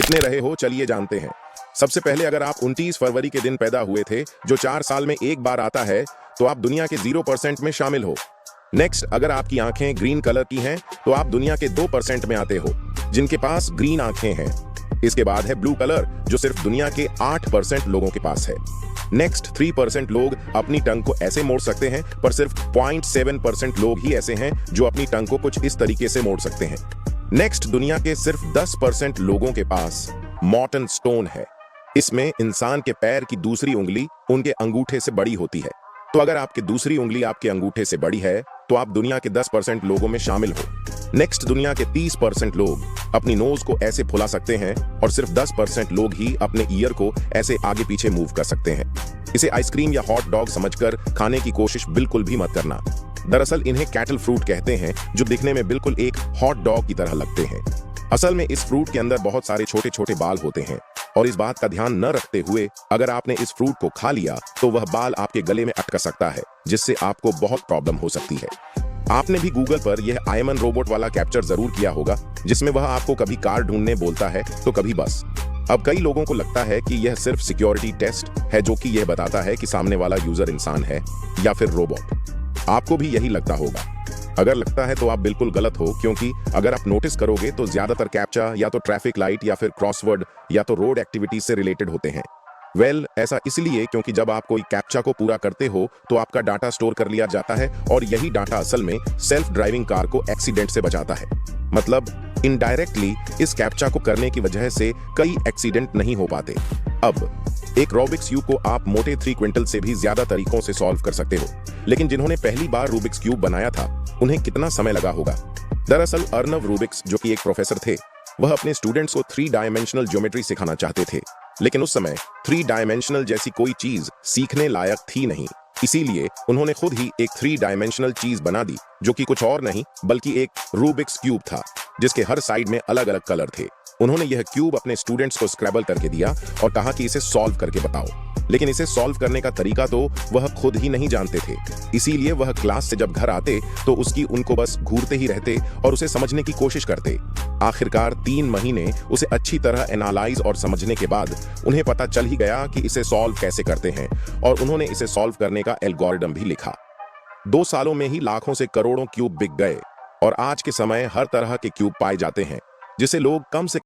कितने रहे हो चलिए जानते हैं। सबसे पहले अगर आप 29 फरवरी के दिन पैदा हुए थे, जो 4 साल में एक बार आता है, तो आप दुनिया के 0% में शामिल हो। नेक्स्ट, अगर आपकी आंखें ग्रीन कलर की हैं, तो आप दुनिया के 2% में आते हो जिनके पास ग्रीन आंखें हैं। इसके बाद है ब्लू कलर, जो सिर्फ दुनिया के 8% लोगों के पास है। नेक्स्ट, 3% लोग अपनी टंग को ऐसे मोड़ सकते हैं, पर सिर्फ 0.7% लोग ही ऐसे हैं जो अपनी टंग को कुछ इस तरीके से मोड़ सकते हैं। नेक्स्ट, दुनिया के सिर्फ 10% लोगों के पास मॉर्टन स्टोन है। इसमें इंसान के पैर की दूसरी उंगली उनके अंगूठे से बड़ी होती है। तो अगर आपकी दूसरी उंगली आपके अंगूठे से बड़ी है, तो आप दुनिया के 10% लोगों में शामिल हो। नेक्स्ट, दुनिया के 30% लोग अपनी नोज को ऐसे फुला सकते हैं और सिर्फ 10% लोग ही अपने ईयर को ऐसे आगे पीछे मूव कर सकते हैं। इसे आइसक्रीम या हॉट डॉग समझकर खाने की कोशिश बिल्कुल भी मत करना। दरअसल इन्हें कैटल फ्रूट कहते हैं, जो दिखने में बिल्कुल एक हॉट डॉग की तरह लगते हैं। असल में इस फ्रूट के अंदर बहुत सारे छोटे छोटे बाल होते हैं, और इस बात का ध्यान न रखते हुए अगर आपने इस फ्रूट को खा लिया तो वह बाल आपके गले में अटक सकता है, जिससे आपको बहुत प्रॉब्लम हो सकती है। आपने भी गूगल पर यह आयमन रोबोट वाला कैप्चर जरूर किया होगा, जिसमें वह आपको कभी कार ढूंढने बोलता है तो कभी बस। अब कई लोगों को लगता है कि यह सिर्फ सिक्योरिटी टेस्ट है, जो कि यह बताता है कि सामने वाला यूजर इंसान है या फिर रोबोट। आपको भी यही लगता होगा। अगर लगता है तो आप बिल्कुल गलत हो, क्योंकि अगर आप नोटिस करोगे तो ज्यादातर कैप्चा या तो ट्रैफिक लाइट या फिर क्रॉसवर्ड या तो रोड एक्टिविटीज से रिलेटेड होते हैं। ऐसा इसलिए क्योंकि जब आप कोई कैप्चा को पूरा करते हो तो आपका डाटा स्टोर कर लिया जाता है, और यही डाटा असल में सेल्फ ड्राइविंग कार को एक्सीडेंट से बचाता है। मतलब इनडायरेक्टली इस कैप्चा को करने की वजह से कई एक्सीडेंट नहीं हो पाते। अब एक रूबिक्स क्यूब को आप मोटे 3 क्विंटल से भी ज्यादा तरीकों से सॉल्व कर सकते हो, लेकिन जिन्होंने पहली बार रूबिक्स क्यूब बनाया था उन्हें कितना समय लगा होगा। दरअसल अर्नव रूबिक्स, जो कि एक प्रोफेसर थे, वह अपने स्टूडेंट्स को 3 डायमेंशनल ज्योमेट्री सिखाना चाहते थे, लेकिन उस समय 3 डायमेंशनल जैसी कोई चीज सीखने लायक थी नहीं। इसीलिए उन्होंने खुद ही एक 3 डायमेंशनल चीज बना दी, जो कि कुछ और नहीं बल्कि एक रूबिक्स क्यूब था, जिसके हर साइड में अलग अलग कलर थे। उन्होंने यह क्यूब अपने स्टूडेंट्स को स्क्रैबल करके दिया और कहा कि इसे सॉल्व करके बताओ, लेकिन इसे सॉल्व करने का तरीका तो वह खुद ही नहीं जानते थे। इसीलिए वह क्लास से जब घर आते तो उसकी उनको बस घूरते ही रहते और उसे समझने की कोशिश करते। आखिरकार 3 महीने उसे अच्छी तरह एनालाइज और समझने के बाद उन्हें पता चल ही गया कि इसे सॉल्व कैसे करते हैं, और उन्होंने इसे सॉल्व करने का एल्गोरिदम भी लिखा। 2 सालों में ही लाखों से करोड़ों क्यूब बिक गए, और आज के समय हर तरह के क्यूब पाए जाते हैं, जिसे लोग कम से